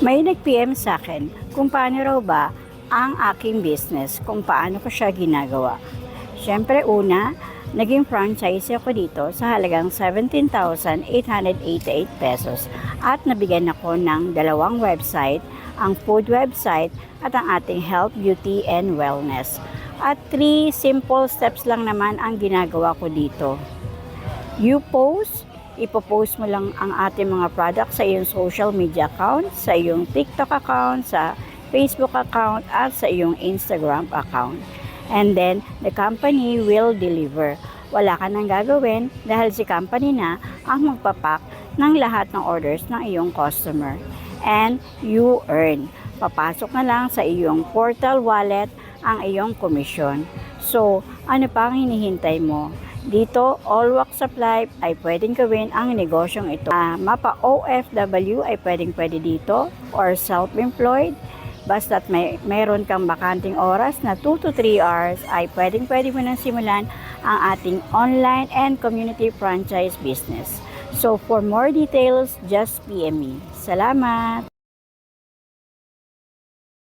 May nag-PM sa akin kung paano raw ba ang aking business, kung paano ko siya ginagawa. Siyempre una, naging franchise ako dito sa halagang 17,888 pesos at nabigyan ako ng dalawang website, ang food website at ang ating health, beauty, and wellness. At 3 simple steps lang naman ang ginagawa ko dito. You post, ipopost mo lang ang ating mga products sa iyong social media account, sa iyong TikTok account, sa Facebook account, at sa iyong Instagram account. And then, the company will deliver. Wala ka nang gagawin dahil si company na ang magpapak ng lahat ng orders ng iyong customer. And you earn. Papasok na lang sa iyong portal wallet ang iyong komisyon. So, ano pa ang hinihintay mo? Dito, all walks of life ay pwedeng gawin ang negosyong ito. Mapa OFW ay pwede dito or self-employed. Basta't mayroon kang bakanting oras na 2 to 3 hours ay pwede mo nang simulan ang ating online and community franchise business. So for more details, just PM me. Salamat!